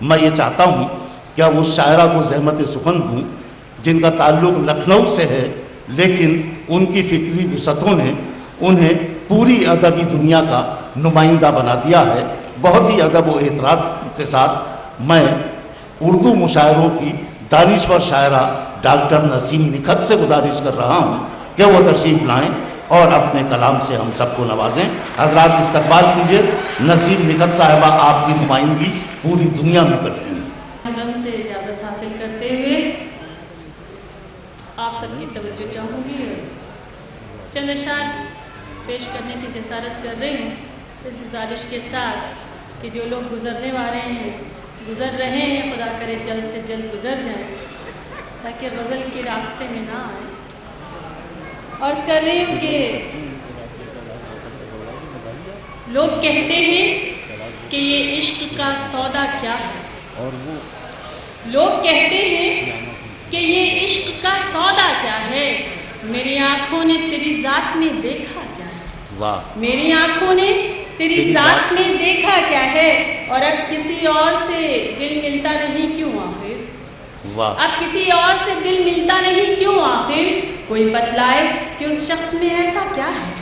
میں یہ چاہتا ہوں کہ اس شاعرہ کو زحمت سخن دوں جن کا تعلق لکھنؤ سے ہے، لیکن ان کی فکری وسعتوں نے انہیں پوری ادبی دنیا کا نمائندہ بنا دیا ہے۔ بہت ہی ادب و احترام کے ساتھ میں اردو مشاعروں کی دانشور شاعرہ ڈاکٹر نسیم نکھت سے گزارش کر رہا ہوں کہ وہ تشریف لائیں اور اپنے کلام سے ہم سب کو نوازیں۔ حضرات استقبال کیجئے، نسیم نکھت صاحبہ آپ کی نمائندگی پوری دنیا میں کرتی ہیں۔ حرم سے اجازت حاصل کرتے ہوئے آپ سب کی توجہ چاہوں گی اور چند اشعار پیش کرنے کی جسارت کر رہی ہوں، اس گزارش کے ساتھ کہ جو لوگ گزرنے والے ہیں، گزر رہے ہیں، خدا کرے جلد سے جلد گزر جائیں تاکہ غزل کے راستے میں نہ آئیں۔ اور اس کر رہی ہوں کہ لوگ کہتے ہیں کہ یہ عشق کا سودا کیا ہے، لوگ کہتے ہیں کہ یہ عشق کا سودا کیا ہے، میری آنکھوں نے تیری ذات میں دیکھا کیا ہے، میری آنکھوں نے تیری ذات میں دیکھا کیا ہے، اور اب کسی اور سے دل ملتا نہیں کیوں آخر، اب کسی اور سے دل ملتا نہیں کیوں آخر، کوئی بتلائے کہ اس شخص میں ایسا کیا ہے،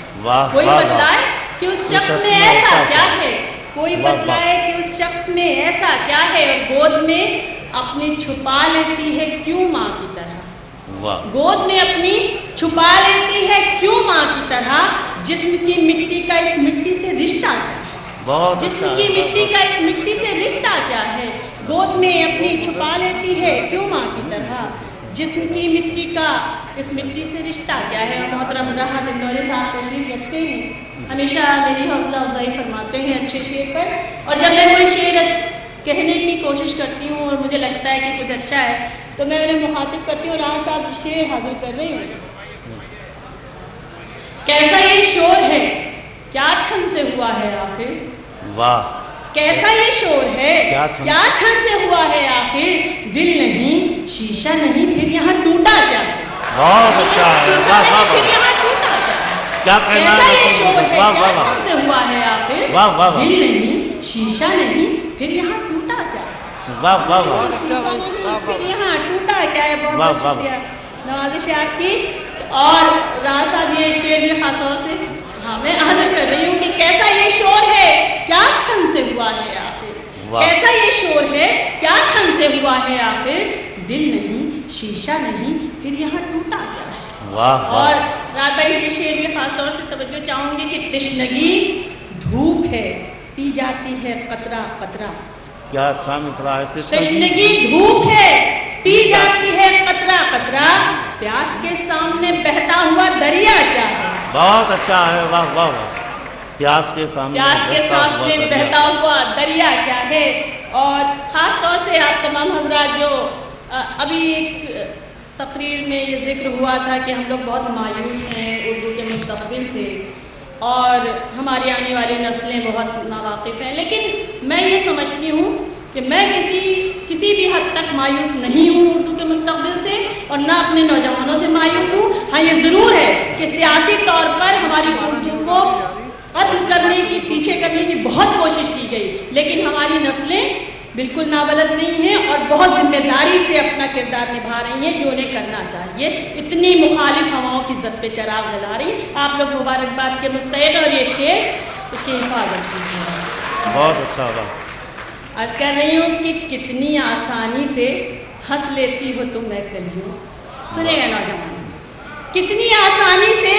کوئی بتلائے کہ اس شخص میں ایسا کیا ہے، کوئی بتلائے کہ اس شخص میں ایسا کیا ہے، اور گود میں اپنی چھپا لیتی ہے کیوں ماں کی طرح، گود میں اپنی چھپا لیتی ہے کیوں ماں کی طرح، جسم کی مٹی کا اس مٹی سے رشتہ کیا ہے، جسم کی مٹی کا اس مٹی سے رشتہ کیا ہے، گود میں اپنی چھپا لیتی ہے کیوں ماں کی طرح، جسم کی مٹی کا اس مٹی سے رشتہ کیا ہے۔ اور محترم راحت اندوری صاحب تشریف رکھتے ہیں، ہمیشہ میری حوصلہ افزائی فرماتے ہیں اچھے شعر پر، اور جب میں کوئی شعر کہنے کی کوشش کرتی ہوں اور مجھے لگتا ہے کہ کچھ اچھا ہے تو میں انہیں مخاطب کرتی ہوں، راحت صاحب شعر حاضر کر رہی ہوں۔ کیسا یہ شور ہے کیا چھن سے ہوا ہے آخر، کیسا یہ شور ہے کیا چھن سے ہوا ہے آخر، دل نہیں شیشہ نہیں پھر یہاں ٹوٹا کیا ہے، بہت اچھا ہے، پھر یہاں ٹوٹا کیا ہے، کیسا یہ شور ہے کیا چھن سے ہوا ہے آخر، دل نہیں شیشہ نہیں پھر یہاں ٹوٹا کیا ہے، پھر یہاں ٹوٹا کیا ہے۔ بہت بہت شکریہ نوازش ہے آپ کی۔ اور راحت صاحب یہ شعر بھی خاص طور سے میں حاضر کر رہی ہوں کہ کیسا یہ شور ہے کیا چھن سے ہوا ہے آخر، کیسا یہ شور ہے کیا چھن سے ہوا ہے آخر، دل نہیں شیشہ نہیں پھر یہاں ٹوٹا کیا ہے۔ اور راحت بھائی یہ شعر بھی خاص طور سے توجہ چاہوں گی کہ تشنگی دھوپ ہے پی جاتی ہے قطرہ قطرہ، کیا اچھا مصرع ہے، تشنگی دھوپ ہے پی جاتی ہے قطرہ قطرہ، پیاس کے سامنے بہتا ہوا دریا کیا ہے، بہت اچھا ہے، واہ واہ واہ، پیاس کے سامنے بہتا ہوا دریا کیا ہے۔ اور خاص طور سے آپ تمام حضرات جو ابھی ایک تقریر میں یہ ذکر ہوا تھا کہ ہم لوگ بہت مایوس ہیں اردو کے مستقبل سے اور ہماری آنے والی نسلیں بہت ناواقف ہیں، لیکن میں یہ سمجھتی ہوں کہ میں کسی بھی حد تک مایوس نہیں ہوں اردو کے مستقبل سے اور نہ اپنے نوجوانوں سے مایوس ہوں۔ ہاں یہ ضرور ہے کہ سیاسی طور پر ہماری اردو کو قتل کرنے کی پیچھے کرنے کی بہت کوشش کی گئی، لیکن ہماری نسلیں بالکل نابلد نہیں ہیں اور بہت ذمہ داری سے اپنا کردار نبھا رہی ہیں جو انہیں کرنا چاہیے، اتنی مخالف ہواؤں کی زد پہ چراغ جلا رہی ہیں۔ آپ لوگ مبارکباد کے مستحق اور یہ شعر اس کی حفاظت کیجیے۔ بہت اچھا ہوا۔ عرض کر رہی ہوں کہ کتنی آسانی سے ہنس لیتی ہو تم میں کلیوں، سنے گا نوجوان، کتنی آسانی سے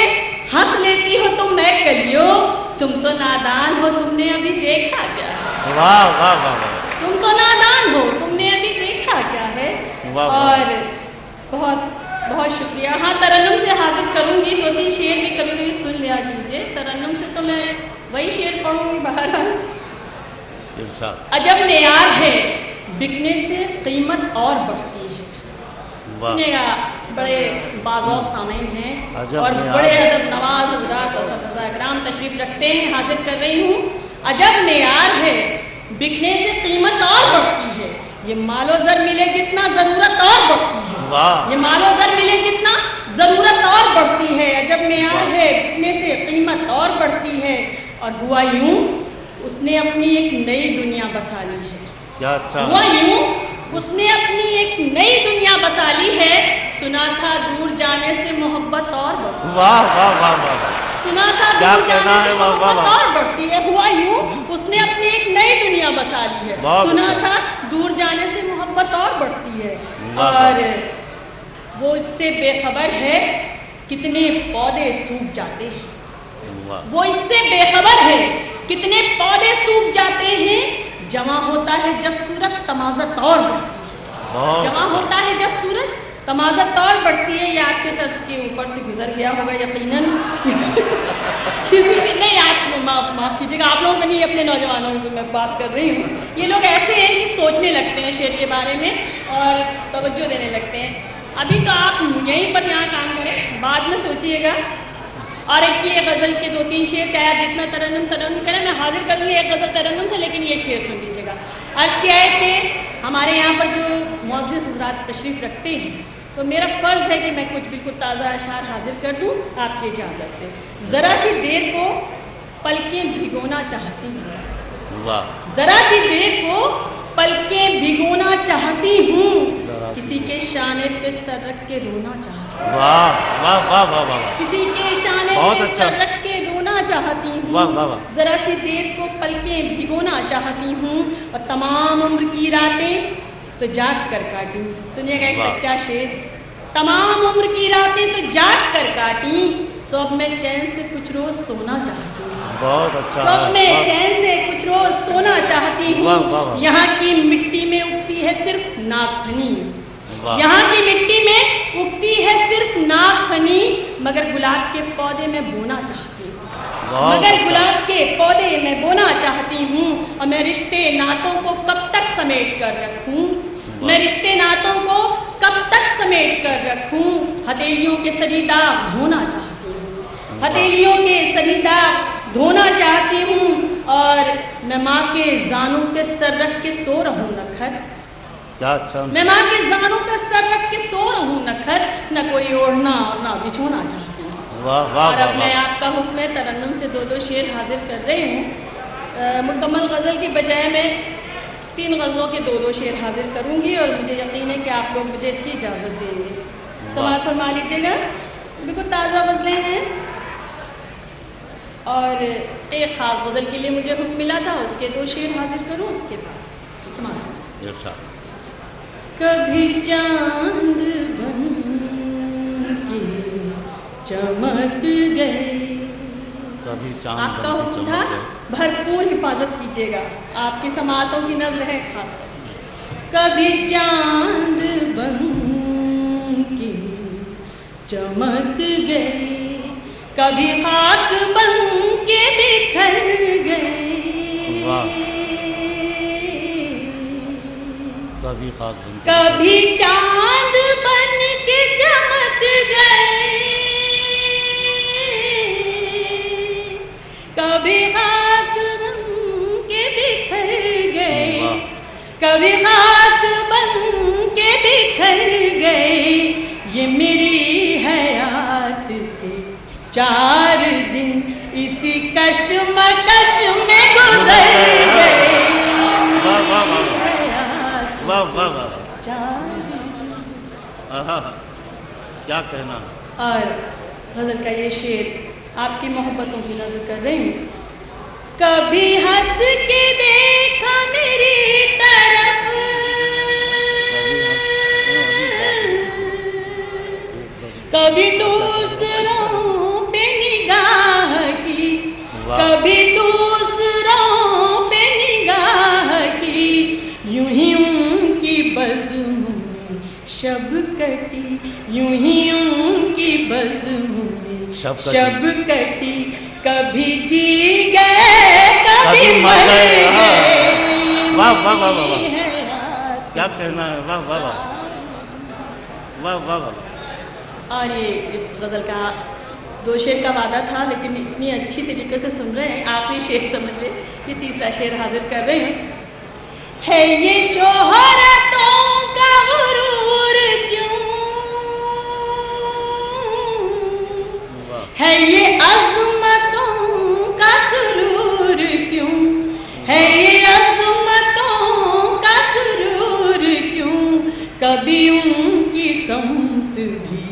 ہنس لیتی ہو تم میں کلیوں، تم تو نادان ہو تم نے ابھی دیکھا کیا ہے، واہ واہ واہ، تم تو نادان ہو تم نے ابھی دیکھا کیا ہے۔ اور بہت بہت شکریہ۔ ہاں ترنم سے حاضر کروں گی، دو تین شعر بھی کبھی کبھی سن لیا کیجیے، ترنم سے تو میں وہی شعر پڑھوں گی بہرحال۔ عجب معیار ہے بکنے سے قیمت اور بڑھتی ہے، بڑے باذوق سامعین ہیں اور بڑے ادب نواز حضرات اساتذہ اکرام تشریف رکھتے ہیں، حاضر کر رہی ہوں۔ عجب معیار ہے بکنے سے قیمت اور بڑھتی ہے، یہ مال و زر ملے جتنا ضرورت اور بڑھتی ہے، یہ مال و زر ملے جتنا ضرورت اور بڑھتی ہے، عجب معیار ہے بکنے سے قیمت اور بڑھتی ہے۔ اور ہوا یوں اس نے اپنی ایک نئی دنیا بسا لی ہے، کیا اچھا ہوا یوں اس نے اپنی ایک نئی دنیا بسا لی ہے، سنا تھا دور جانے سے محبت اور بڑھتی ہے. واہ واہ واہ واہ، سنا تھا کیا دور کہنا جانے ہے، سے واہ واہ محبت واہ. اور بڑھتی ہے. ہوا یوں اس نے اپنی ایک نئی دنیا بسا لی ہے، بہت سنا اچھا. تھا دور جانے سے محبت اور بڑھتی ہے. واہ اور وہ اس سے بے خبر ہے کتنے پودے سوکھ جاتے ہیں. واہ وہ اس سے بے خبر ہے کتنے پودے سوکھ جاتے ہیں. جمع ہوتا ہے جب صورت تمازت اور بڑھتی ہے، بہت جمع اچھا. ہوتا ہے جب صورت تمازت اور بڑھتی ہے. یہ آپ کے سر کے اوپر سے گزر گیا ہوگا یقیناً. کسی بھی نہیں، آپ معاف کیجیے گا، آپ لوگوں کو نہیں، اپنے نوجوانوں سے میں بات کر رہی ہوں. یہ لوگ ایسے ہیں کہ سوچنے لگتے ہیں شعر کے بارے میں اور توجہ دینے لگتے ہیں. ابھی تو آپ یہیں پر یہاں کام کریں، بعد میں سوچیے گا. اور ایک یہ غزل کے 2-3 شعر، چاہے آپ جتنا ترنم کریں، میں حاضر کروں گی ایک غزل ترنم سے، لیکن یہ شعر سن لیجیے گا. عرض کیا ہے کہ ہمارے یہاں پر جو معزز حضرات تشریف رکھتے ہیں تو میرا فرض ہے کہ میں کچھ بالکل تازہ اشعار حاضر کر دوں آپ کی اجازت سے. ذرا سی دیر کو پلکیں بھگونا چاہتی ہوں، واہ ذرا سی دیر کو پلکیں بھگونا چاہتی ہوں، ذرا سی کسی کے شانے پہ سر رکھ کے رونا چاہتی ہوں، واہ واہ واہ واہ واہ، کسی کے شانے بہت پہ اچھا. سر رکھ کے رونا چاہتی واہ ہوں، واہ واہ. ذرا سی دیر کو پلکیں بھگونا چاہتی ہوں، اور تمام عمر کی راتیں تو جاگ کر کاٹیں. سنیے گا ایک واہ. سچا شعر. تمام عمر کی راتیں تو جاگ کر کاٹیں، سو اب میں چین سے کچھ روز سونا چاہتی ہوں، بہت اچھا. سب میں چین سے کچھ روز سونا چاہتی واہ ہوں. واہ واہ. یہاں کی مٹی میں اگتی ہے صرف ناک پھنی، واہ. یہاں کی مٹی میں اگتی ہے صرف ناک پھنی، مگر گلاب کے پودے میں بونا چاہتی ہوں، بہت مگر اچھا. گلاب کے پودے میں بونا چاہتی ہوں. اور میں رشتے ناتوں کو کب تک سمیٹ کر رکھوں، میں رشتے ناتوں کو کب تک سمیٹ کر رکھوں. ہتھیلیوں کے سبھی داغ دھونا چاہتی ہوں، ہتھیلیوں کے سبھی داغ دھونا چاہتی ہوں. اور میں ماں کے زانوں پہ سر رکھ کے سو رہوں نکھر، کیا اچھا. میں ماں کے زانوں پہ سر رکھ کے سو رہوں نکھر، نہ کوئی اوڑھنا اور نہ بچھونا چاہتی ہوں. واہ واہ اور اب میں واہ. آپ کا حکم ترنم سے 2 شعر حاضر کر رہی ہوں. مکمل غزل کی بجائے میں 3 غزلوں کے 2 شعر حاضر کروں گی، اور مجھے یقین ہے کہ آپ لوگ مجھے اس کی اجازت دیں گے. سماعت فرما لیجیے گا. بالکل تازہ غزلیں ہیں، اور ایک خاص غزل کے لیے مجھے حکم ملا تھا، اس کے 2 شعر حاضر کروں. اس کے بعد سماعت. ارشاد. کبھی چاند بن کے چمک گئے. کبھی چاند آپ کا بن کے حکم چمک تھا گئے. بھرپور حفاظت کیجیے گا، آپ کی سماعتوں کی نظر ہے خاص طور سے. کبھی چاند بن کے چمک گئے، کبھی خاک بن کے بکھر گئے، واہ. کبھی خاک بن کے کبھی چاند بن کے چمک گئے، کبھی خاک بن کے بکھر گئے، واہ. کبھی خاک بن کے بکھر گئے. یہ میری حیات کے 4 دن اسی کشمکش میں گزر گئے. واہ واہ واہ. حیات واہ واہ واہ. 4 دن. آہا. کیا کہنا. اور غزل کا یہ شعر آپ کی محبتوں کی نظر کر رہی ہوں. کبھی ہنس کے دیکھا میری طرف، کبھی دوسروں پہ نگاہ کی، کبھی دوسروں پہ نگاہ کی. یوں ہی ان کی بزموں میں شب کٹی، یوں ہی ان کی بزموں میں شب کٹی. کبھی جی گئے کبھی مر گئے. واہ واہ واہ واہ. کیا کہنا ہے. واہ واہ واہ. واہ واہ واہ. اور یہ اس غزل کا 2 شعر کا وعدہ تھا، لیکن اتنی اچھی طریقے سے سن رہے ہیں. آخری شعر سمجھ لیں، یہ 3 شعر حاضر کر رہے ہیں. ہے یہ شہرتوں کا غرور کیوں، ہے یہ عظمتوں کا سرور کیوں، ہے یہ عظمتوں کا کبھی ان کی سمت بھی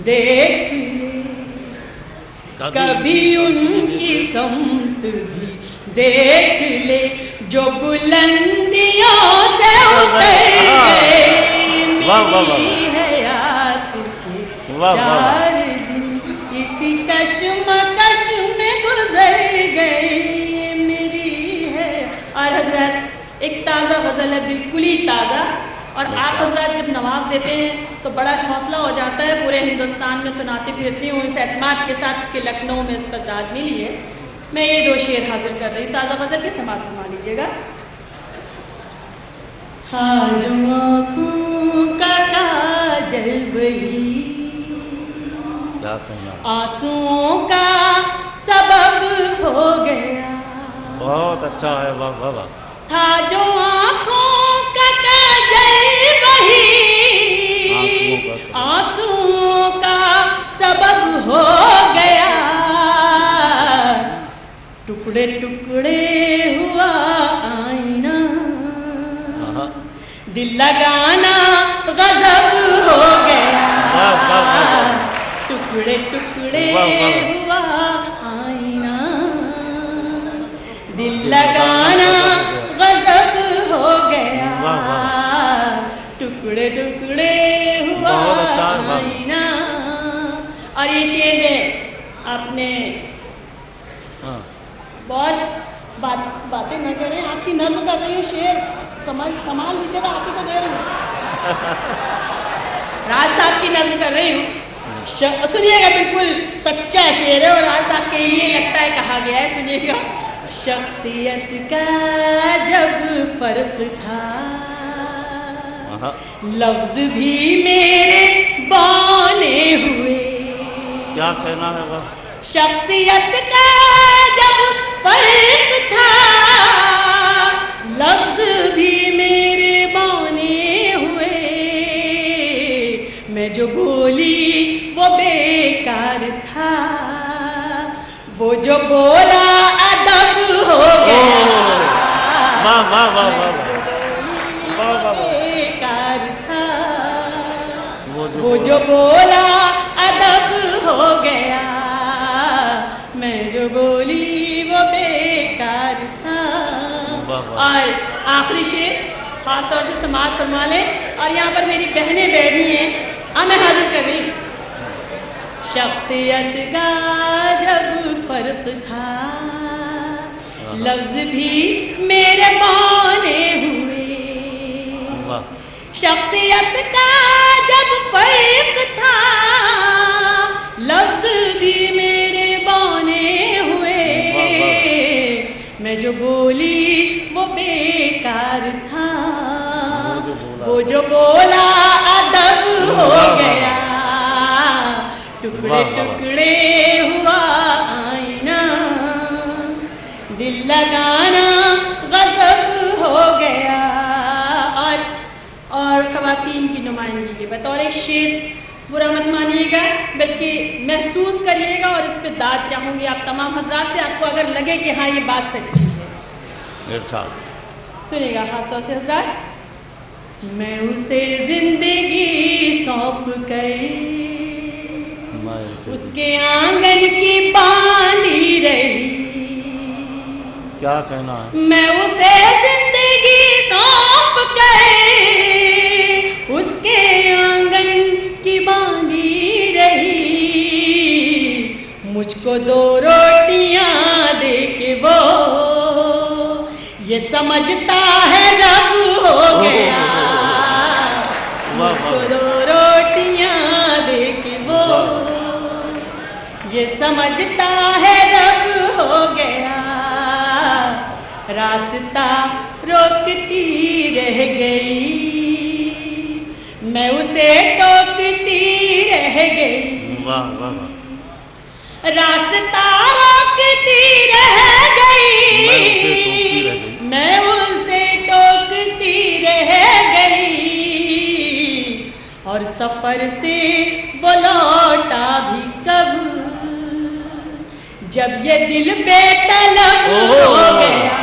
دیکھ لے، کبھی ان کی سمت بھی دیکھ لے، جو بلندیوں سے اتر گئے میری حیات کے 4 دن، اسی کشمکش میں گزر گئے میری ہے۔ اور حضرت ایک تازہ غزل ہے، بالکل ہی تازہ، اور آپ حضرات جب نواز دیتے ہیں تو بڑا حوصلہ ہو جاتا ہے، پورے ہندوستان میں سناتی پھرتی ہوں اس اعتماد کے ساتھ کہ لکھنؤ میں اس پر داد ملی ہے۔ میں یہ 2 شعر حاضر کر رہی ہوں، تازہ غزل کے سماعت فرما لیجیے گا۔ تھا جو آنکھوں کا کاجل وہی، آنسوؤں کا سبب ہو گیا۔ بہت اچھا ہے، واہ واہ واہ۔ تھا جو آنکھوں کا کاجل وہی، آنسوؤں کا سبب ہو گیا، ٹکڑے ٹکڑے ہوا آئینہ، دل لگانا غضب ہو گیا، ٹکڑے ٹکڑے ہوا آئینہ، دل لگانا غضب ہو گیا، ٹکڑے ٹکڑے ہوا آئینہ۔ اور یہ شعر میں آپ نے بہت باتیں نہ کریں، آپ کی نظم کر رہی ہوں، شعر سنبھال لیجیے گا، آپ ہی کو دے رہی ہوں، راز صاحب کی نظم کر رہی ہوں، سنیے گا، بالکل سچا شعر ہے اور راز صاحب کے لیے لگتا ہے کہا گیا ہے، سنیے گا۔ شخصیت کا جب فرق تھا، لفظ بھی میرے بانے ہوئے، کیا کہنا ہے وہ؟ شخصیت کا جب فرق تھا، لفظ بھی میرے بانے ہوئے، میں جو بولی وہ بیکار تھا، وہ جو بولا ادب ہو گیا، بیکار تھا، وہ جو بولا ادب ہو گیا، میں جو بولی وہ بیکار تھا۔ اور آخری شعر خاص طور سے سماعت فرما لیں، اور یہاں پر میری بہنیں بیٹھی ہیں، میں حاضر کر رہی ہوں۔ شخصیت کا جب فرق تھا، لفظ بھی میرے بانے ہوئے، شخصیت کا جب فرق تھا، لفظ بھی میرے بانے ہوئے، میں جو بولی وہ بیکار تھا، وہ جو بولا ادب ہو گیا، ٹکڑے ٹکڑے ہوا آئینہ، دل لگانا غضب ہو گیا۔ اور خواتین کی نمائندگی کے بطور ایک شعر برا مت مانیے گا، بلکہ محسوس کریے گا، اور اس پہ داد چاہوں گی آپ تمام حضرات سے، آپ کو اگر لگے کہ ہاں یہ بات سچی ہے۔ سنیے گا خاص طور سے حضرات۔ میں اسے زندگی سونپ کر اس کے آنگن کی باندھی رہی، کیا کہنا ہے؟ میں اسے زندگی سونپ کر اس کے آنگن کی باندھی رہی، مجھ کو 2 روٹیاں دے کے وہ یہ سمجھتا ہے رب ہو گیا، مجھ کو 2 روٹیاں دے کے وہ یہ سمجھتا ہے رب ہو گیا، راستہ روکتی رہ گئی، میں اسے ٹوکتی رہ گئی، راستہ روکتی رہ گئی، میں اسے ٹوکتی رہ گئی، اور سفر سے وہ لوٹا بھی کب، جب یہ دل بے طلب ہو گیا۔